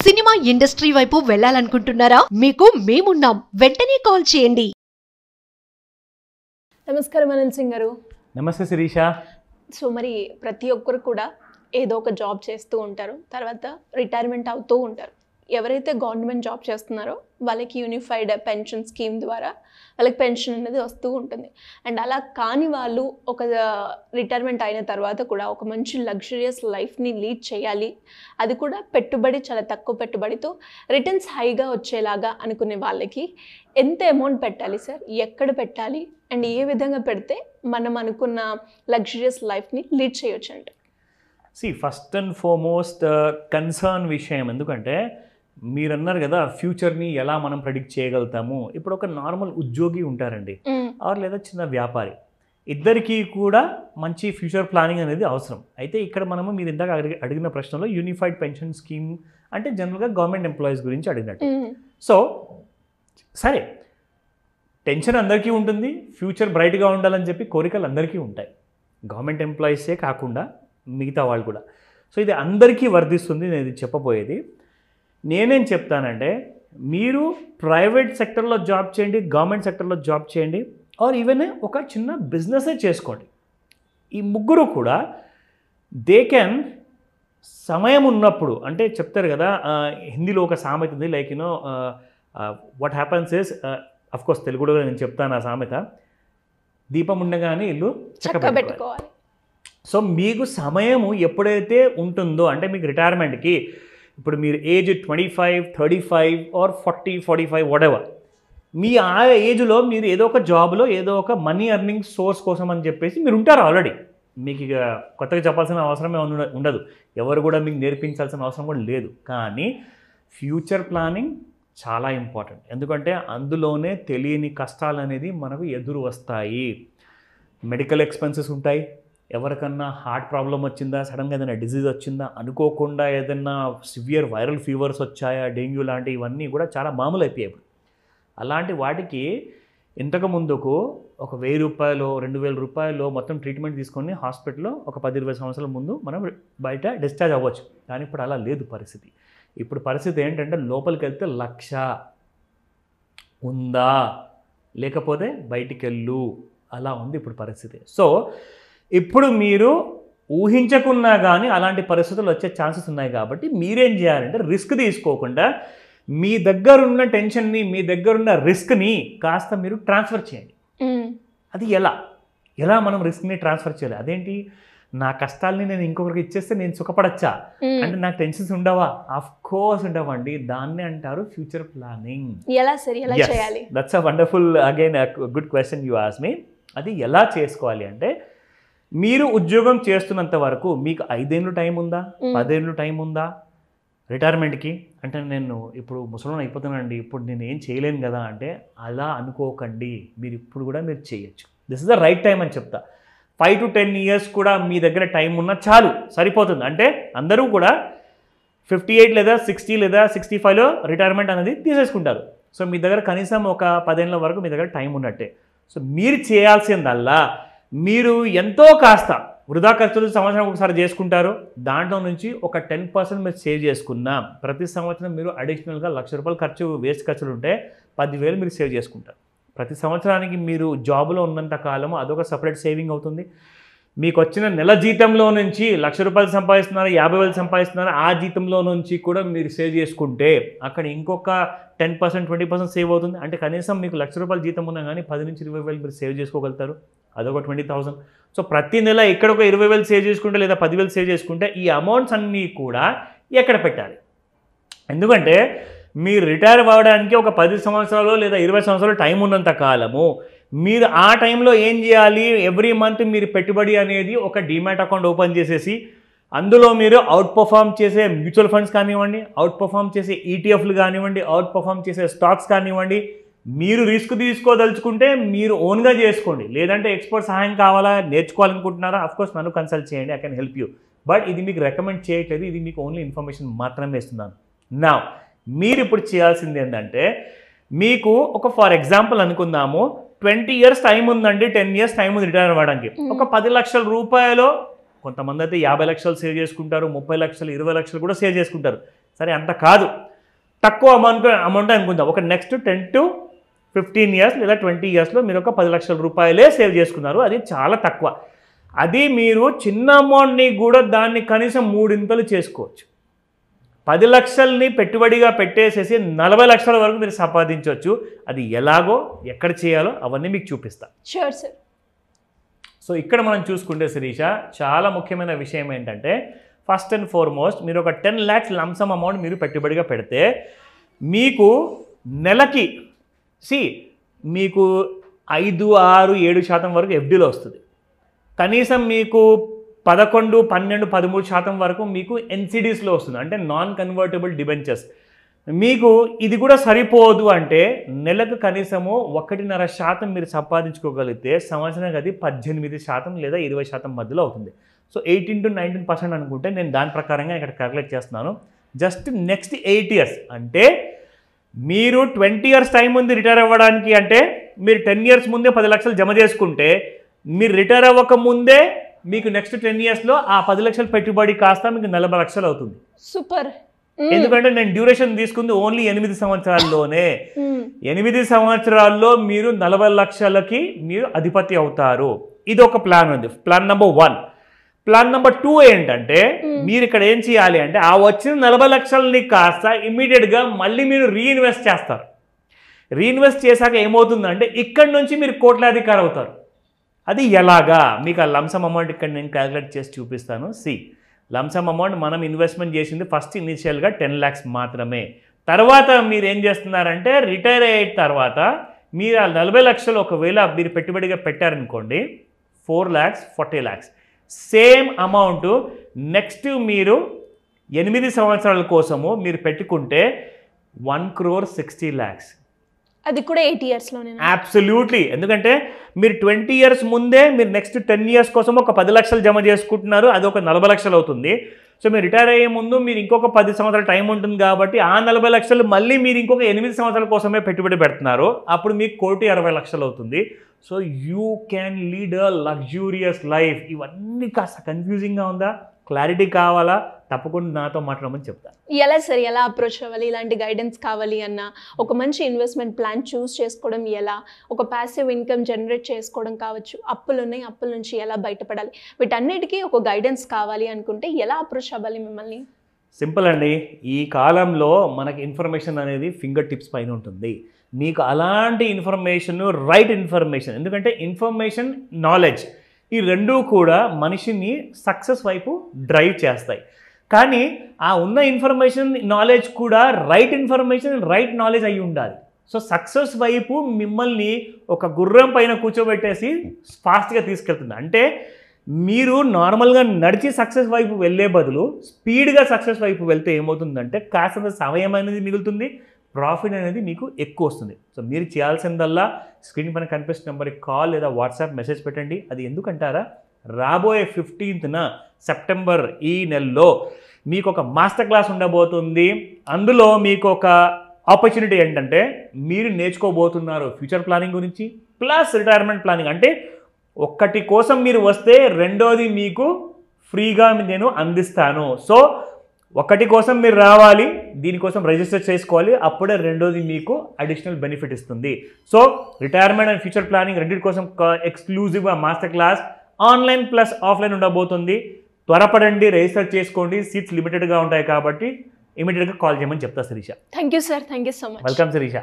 Cinema industry వైపు వెళ్ళాలనుకుంటున్నారా? మీకు మేమున్నాం. వెంటనే కాల్ చేయండి. నమస్కారం అనంత్ సింగ్ గారు. నమస్తే శిరీష. సో మరి ప్రతి ఒక్కరు కూడా ఏదో ఒక జాబ్ చేస్తూ ఉంటారు, తర్వాత రిటైర్మెంట్ అవుతూ ఉంటారు. ఎవరైతే గవర్నమెంట్ జాబ్ చేస్తున్నారో వాళ్ళకి యూనిఫైడ్ పెన్షన్ స్కీమ్ ద్వారా వాళ్ళకి పెన్షన్ అనేది వస్తూ ఉంటుంది. అండ్ అలా కాని వాళ్ళు ఒక రిటైర్మెంట్ అయిన తర్వాత కూడా ఒక మంచి లగ్జరియస్ లైఫ్ని లీడ్ చేయాలి, అది కూడా పెట్టుబడి చాలా తక్కువ పెట్టుబడితో రిటర్న్స్ హైగా వచ్చేలాగా అనుకునే వాళ్ళకి ఎంత అమౌంట్ పెట్టాలి సార్, ఎక్కడ పెట్టాలి, అండ్ ఏ విధంగా పెడితే మనం అనుకున్న లగ్జరియస్ లైఫ్ని లీడ్ చేయొచ్చు అంటే? ఫస్ట్ అండ్ ఫార్మోస్ట్ కన్సర్న్ విషయం, ఎందుకంటే మీరు అన్నారు కదా ఫ్యూచర్ని ఎలా మనం ప్రెడిక్ట్ చేయగలుగుతాము. ఇప్పుడు ఒక నార్మల్ ఉద్యోగి ఉంటారండి, ఆర్ లేదా చిన్న వ్యాపారి, ఇద్దరికీ కూడా మంచి ఫ్యూచర్ ప్లానింగ్ అనేది అవసరం. అయితే ఇక్కడ మనము మీరు ఇందాక అడిగిన ప్రశ్నలో యూనిఫైడ్ పెన్షన్ స్కీమ్ అంటే జనరల్గా గవర్నమెంట్ ఎంప్లాయీస్ గురించి అడిగినట్టు. సో సరే, టెన్షన్ అందరికీ ఉంటుంది, ఫ్యూచర్ బ్రైట్గా ఉండాలని చెప్పి కోరికలు అందరికీ ఉంటాయి, గవర్నమెంట్ ఎంప్లాయీసే కాకుండా మిగతా వాళ్ళు కూడా. సో ఇది అందరికీ వర్ధిస్తుంది. నేను ఇది చెప్పబోయేది, నేనేం చెప్తానంటే మీరు ప్రైవేట్ సెక్టర్లో జాబ్ చేయండి, గవర్నమెంట్ సెక్టర్లో జాబ్ చేయండి, ఆర్ ఈవెన్ ఒక చిన్న బిజినెసే చేసుకోండి. ఈ ముగ్గురు కూడా దే కెన్ సమయం ఉన్నప్పుడు, అంటే చెప్తారు కదా హిందీలో ఒక సామెత ఉంది, like you know what happens is, of course తెలుగులో నేను చెప్తాను ఆ సామెత, దీపం ఉండగానే ఇల్లు చక్కబెట్టుకోవాలి. సో మీకు సమయము ఎప్పుడైతే ఉంటుందో, అంటే మీకు రిటైర్మెంట్కి ఇప్పుడు మీరు ఏజ్ 25, 35 ఆర్ 40, 45 వాటెవర్, మీ ఆ ఏజ్లో మీరు ఏదో ఒక జాబ్లో ఏదో ఒక మనీ ఎర్నింగ్ సోర్స్ కోసం అని చెప్పేసి మీరు ఉంటారు ఆల్రెడీ. మీకు ఇక కొత్తగా చెప్పాల్సిన అవసరమే ఉండదు, ఎవరు కూడా మీకు నేర్పించాల్సిన అవసరం కూడా లేదు. కానీ ఫ్యూచర్ ప్లానింగ్ చాలా ఇంపార్టెంట్, ఎందుకంటే అందులోనే తెలియని కష్టాలు అనేది మనకు ఎదురు వస్తాయి. మెడికల్ ఎక్స్పెన్సెస్ ఉంటాయి, ఎవరికన్నా హార్ట్ ప్రాబ్లం వచ్చిందా, సడన్గా ఏదైనా డిజీజ్ వచ్చిందా, అనుకోకుండా ఏదైనా సివియర్ వైరల్ ఫీవర్స్ వచ్చాయా, డెంగ్యూ లాంటి ఇవన్నీ కూడా చాలా మామూలు అయిపోయాయి. అలాంటి వాటికి ఇంతకు ముందుకు ఒక 1000 రూపాయలు 2000 రూపాయలు మొత్తం ట్రీట్మెంట్ తీసుకొని హాస్పిటల్లో ఒక 10-20 సంవత్సరాల ముందు మనం బయట డిశ్చార్జ్ అవ్వచ్చు. కానీ ఇప్పుడు అలా లేదు పరిస్థితి. ఇప్పుడు పరిస్థితి ఏంటంటే లోపలికి వెళ్తే 1,00,000 ఉందా, లేకపోతే బయటికి వెళ్ళు, అలా ఉంది ఇప్పుడు పరిస్థితి. సో ఇప్పుడు మీరు ఊహించకున్నా కానీ అలాంటి పరిస్థితులు వచ్చే ఛాన్సెస్ ఉన్నాయి. కాబట్టి మీరేం చేయాలంటే రిస్క్ తీసుకోకుండా మీ దగ్గరున్న టెన్షన్ని, మీ దగ్గరున్న రిస్క్ని కాస్త మీరు ట్రాన్స్ఫర్ చేయండి. అది ఎలా మనం రిస్క్ని ట్రాన్స్ఫర్ చేయాలి? అదేంటి, నా కష్టాలని నేను ఇంకొకరికి ఇచ్చేస్తే నేను సుఖపడచ్చా అంటే నాకు టెన్షన్స్ ఉండవా? ఆఫ్ కోర్స్ ఉండవండి. దాన్ని అంటారు ఫ్యూచర్ ప్లానింగ్. ఎలా సరే ఎలా చేయాలి? That's a wonderful again good question you ask me. అది ఎలా చేసుకోవాలి అంటే, మీరు ఉద్యోగం చేస్తున్నంత వరకు మీకు 5 ఏళ్ళు టైం ఉందా, 10 ఏళ్ళు టైం ఉందా రిటైర్మెంట్కి? అంటే నేను ఇప్పుడు ముసలిని అయిపోతానండి, ఇప్పుడు నేను ఏం చేయలేను కదా అంటే అలా అనుకోకండి. మీరు ఇప్పుడు కూడా మీరు చేయొచ్చు. This is the right time అని చెప్తా. 5 to 10 ఇయర్స్ కూడా మీ దగ్గర టైం ఉన్నా చాలు, సరిపోతుంది. అంటే అందరూ కూడా 58 లేదా 60 లేదా 65లో రిటైర్మెంట్ అనేది తీసేసుకుంటారు. సో మీ దగ్గర కనీసం ఒక 10 ఏళ్ళ వరకు మీ దగ్గర టైం ఉన్నట్టే. సో మీరు చేయాల్సిందల్లా, మీరు ఎంతో కాస్త వృధా ఖర్చులు సంవత్సరం ఒకసారి చేసుకుంటారు, దాంట్లో నుంచి ఒక 10% మీరు సేవ్ చేసుకున్నా ప్రతి సంవత్సరం మీరు అడిషనల్గా 1,00,000 రూపాయలు ఖర్చు, వేస్ట్ ఖర్చులు ఉంటే 10,000 మీరు సేవ్ చేసుకుంటారు. ప్రతి సంవత్సరానికి మీరు జాబ్లో ఉన్నంత కాలము అదొక సపరేట్ సేవింగ్ అవుతుంది. మీకు వచ్చిన నెల జీతంలో నుంచి 1,00,000 రూపాయలు సంపాదిస్తున్నారు, 50,000 సంపాదిస్తున్నారు, ఆ జీతంలో నుంచి కూడా మీరు సేవ్ చేసుకుంటే అక్కడ ఇంకొక 10%, 20% సేవ్ అవుతుంది. అంటే కనీసం మీకు 1,00,000 రూపాయలు జీతం ఉన్నా కానీ 10,000 నుంచి 20,000 మీరు సేవ్ చేసుకోగలుగుతారు. అదొక 20,000. సో ప్రతి నెల ఇక్కడ ఒక 20,000 సేవ్ చేసుకుంటే లేదా 10,000 సేవ్ చేసుకుంటే ఈ అమౌంట్స్ అన్నీ కూడా ఎక్కడ పెట్టాలి? ఎందుకంటే మీరు రిటైర్ అవ్వడానికి ఒక 10 సంవత్సరాలు లేదా 20 సంవత్సరాలు టైం ఉన్నంత కాలము మీరు ఆ టైంలో ఏం చేయాలి? ఎవ్రీ మంత్ మీరు పెట్టుబడి అనేది ఒక డీమ్యాట్ అకౌంట్ ఓపెన్ చేసేసి అందులో మీరు అవుట్ పర్ఫామ్ చేసే మ్యూచువల్ ఫండ్స్ కానివ్వండి, అవుట్ పర్ఫామ్ చేసే ఈటీఎఫ్లు కానివ్వండి, అవుట్ పర్ఫామ్ చేసే స్టాక్స్ కానివ్వండి, మీరు రిస్క్ తీసుకోదలుచుకుంటే మీరు ఓన్గా చేసుకోండి. లేదంటే ఎక్స్పర్ట్ సహాయం కావాలా, నేర్చుకోవాలనుకుంటున్నారా, అఫ్కోర్స్ నన్ను కన్సల్ట్ చేయండి, I can help you. But ఇది మీకు రికమెండ్ చేయట్లేదు, ఇది మీకు ఓన్లీ ఇన్ఫర్మేషన్ మాత్రమే ఇస్తున్నాను. నా మీరు ఇప్పుడు చేయాల్సింది ఏంటంటే, మీకు ఒక ఫర్ ఎగ్జాంపుల్ అనుకుందాము 20 ఇయర్స్ టైం ఉందండి, 10 ఇయర్స్ టైం ఉంది రిటైర్ అవ్వడానికి. ఒక 10 లక్షల రూపాయలు, కొంతమంది అయితే 50 లక్షలు సేవ్ చేసుకుంటారు, 30 లక్షలు, 20 లక్షలు కూడా సేవ్ చేసుకుంటారు. సరే అంత కాదు, తక్కువ అమౌంట్ అనుకుందాం. ఒక నెక్స్ట్ 10 to 15 years లేదా 20 yearsలో మీరు ఒక 10 లక్షల రూపాయలే సేవ్ చేసుకున్నారు. అది చాలా తక్కువ. అది మీరు చిన్న అమౌంట్ని కూడా దాన్ని కనీసం 3 ఇంతలు చేసుకోవచ్చు. 10 లక్షల్ని పెట్టుబడిగా పెట్టేసేసి 40 లక్షల వరకు మీరు సంపాదించవచ్చు. అది ఎలాగో ఎక్కడ చేయాలో అవన్నీ మీకు చూపిస్తా. Sure sir. సో ఇక్కడ మనం చూసుకుంటే శిరీష, చాలా ముఖ్యమైన విషయం ఏంటంటే ఫస్ట్ అండ్ ఫార్మోస్ట్ మీరు ఒక 10 lakhs లంసమ్ అమౌంట్ మీరు పెట్టుబడిగా పెడితే మీకు నెలకి మీకు 5, 6, 7% వరకు ఎఫ్డీలో వస్తుంది. కనీసం మీకు 11, 12, 13% వరకు మీకు ఎన్సిడీస్లో వస్తుంది, అంటే నాన్ కన్వర్టబుల్ డిబెంచర్స్. మీకు ఇది కూడా సరిపోదు అంటే నెలకు కనీసము 1.5% మీరు సంపాదించుకోగలిగితే సంవత్సరానికి అది 18% లేదా 20% మధ్యలో అవుతుంది. సో 18 to 19% అనుకుంటే నేను దాని ప్రకారంగా ఇక్కడ క్యాలిక్యులేట్ చేస్తున్నాను. జస్ట్ నెక్స్ట్ 8 years అంటే మీరు 20 years టైం ఉంది రిటైర్ అవ్వడానికి. అంటే మీరు 10 years ముందే 10 లక్షలు జమ చేసుకుంటే మీరు రిటైర్ అవ్వక ముందే మీకు నెక్స్ట్ 10 yearsలో ఆ 10 లక్షలు పెట్టుబడి కాస్త మీకు 40 లక్షలు అవుతుంది. సూపర్. ఎందుకంటే నేను డ్యూరేషన్ తీసుకుంది ఓన్లీ 8 సంవత్సరాల్లోనే. 8 సంవత్సరాల్లో మీరు 40 లక్షలకి మీరు అధిపతి అవుతారు. ఇది ఒక ప్లాన్ ఉంది, ప్లాన్ నెంబర్ 1. ప్లాన్ నెంబర్ 2 ఏంటంటే మీరు ఇక్కడ ఏం చేయాలి అంటే ఆ వచ్చిన 40 లక్షలని కాస్త ఇమ్మీడియట్గా మళ్ళీ మీరు రీఇన్వెస్ట్ చేస్తారు. రీఇన్వెస్ట్ చేశాక ఏమవుతుందంటే ఇక్కడ నుంచి మీరు కోట్లాధికారి అవుతారు. అది ఎలాగా మీకు ఆ లంసమ్ అమౌంట్ ఇక్కడ నేను క్యాలిక్యులేట్ చేసి చూపిస్తాను. లంసమ్ అమౌంట్ మనం ఇన్వెస్ట్మెంట్ చేసింది ఫస్ట్ ఇనిషియల్గా 10 lakhs మాత్రమే. తర్వాత మీరు ఏం చేస్తున్నారంటే రిటైర్ అయిన తర్వాత మీరు ఆ 40 లక్షలు ఒకవేళ మీరు పెట్టుబడిగా పెట్టారనుకోండి, 4 lakhs, 40 lakhs same amount next మీరు 8 సంవత్సరాల కోసము మీరు పెట్టుకుంటే 1.60 crore. అది కూడా 8 yearsలోనే. అబ్సల్యూట్లీ. ఎందుకంటే మీరు 20 years ముందే మీరు నెక్స్ట్ 10 years కోసం ఒక 10 లక్షలు జమ చేసుకుంటున్నారు, అది ఒక 40 లక్షలు అవుతుంది. సో మీరు రిటైర్ అయ్యే ముందు మీరు ఇంకొక 10 సంవత్సరాల టైం ఉంటుంది కాబట్టి ఆ 40 లక్షలు మళ్ళీ మీరు ఇంకొక 8 సంవత్సరాల కోసమే పెట్టుబడి పెడుతున్నారు. అప్పుడు మీకు 1,60,00,000 అవుతుంది. So you can lead a luxurious life. ఇవన్నీ కాస్త కన్ఫ్యూజింగ్గా ఉందా? క్లారిటీ కావాలా? తప్పకుండా నాతో మాట్లాడమని చెప్తాను. ఎలా సార్, ఎలా అప్రోచ్ అవ్వాలి? ఇలాంటి గైడెన్స్ కావాలి అన్న ఒక మంచి ఇన్వెస్ట్మెంట్ ప్లాన్ చూస్ చేసుకోవడం ఎలా, ఒక ప్యాసివ్ ఇన్కమ్ జనరేట్ చేసుకోవడం కావచ్చు, అప్పులు ఉన్నాయి, అప్పుల నుంచి ఎలా బయటపడాలి, వీటన్నిటికీ ఒక గైడెన్స్ కావాలి అనుకుంటే ఎలా అప్రోచ్ అవ్వాలి మిమ్మల్ని? సింపుల్ అండి. ఈ కాలంలో మనకి ఇన్ఫర్మేషన్ అనేది ఫింగర్ టిప్స్ పైన ఉంటుంది. మీకు అలాంటి ఇన్ఫర్మేషన్, రైట్ ఇన్ఫర్మేషన్, ఎందుకంటే ఇన్ఫర్మేషన్, నాలెడ్జ్ ఈ రెండూ కూడా మనిషిని సక్సెస్ వైపు డ్రైవ్ చేస్తాయి. కానీ ఆ ఉన్న ఇన్ఫర్మేషన్, నాలెడ్జ్ కూడా రైట్ ఇన్ఫర్మేషన్, రైట్ నాలెడ్జ్ అయి ఉండాలి. సో సక్సెస్ వైపు మిమ్మల్ని ఒక గుర్రం పైన కూర్చోబెట్టేసి ఫాస్ట్గా తీసుకెళ్తుంది. అంటే మీరు నార్మల్గా నడిచి సక్సెస్ వైపు వెళ్ళే బదులు స్పీడ్గా సక్సెస్ వైపు వెళ్తే ఏమవుతుందంటే కాస్తంత సమయం అనేది మిగులుతుంది, ప్రాఫిట్ అనేది మీకు ఎక్కువ వస్తుంది. సో మీరు చేయాల్సిందల్లా స్క్రీన్ పైన కనిపిస్తున్న నెంబర్కి కాల్ లేదా వాట్సాప్ మెసేజ్ పెట్టండి. అది ఎందుకంటారా, రాబోయే 15th సెప్టెంబర్ ఈ నెలలో మీకు ఒక మాస్టర్ క్లాస్ ఉండబోతుంది. అందులో మీకు ఒక ఆపర్చునిటీ ఏంటంటే మీరు నేర్చుకోబోతున్నారు ఫ్యూచర్ ప్లానింగ్ గురించి ప్లస్ రిటైర్మెంట్ ప్లానింగ్. అంటే ఒక్కటి కోసం మీరు వస్తే రెండోది మీకు ఫ్రీగా నేను అందిస్తాను. సో ఒకటి కోసం మీరు రావాలి, దీనికోసం రిజిస్టర్ చేసుకోవాలి, అప్పుడే రెండోది మీకు అడిషనల్ బెనిఫిట్ ఇస్తుంది. So retirement and future planning రెండింటి కోసం ఎక్స్క్లూజివ్గా master class online plus offline ఉండబోతుంది. త్వరపడండి, రిజిస్టర్ చేసుకోండి. సీట్స్ లిమిటెడ్గా ఉంటాయి కాబట్టి ఇమీడియట్గా కాల్ చేయమని చెప్తా Shirisha. Thank you sir, thank you so much. Welcome Sirisha.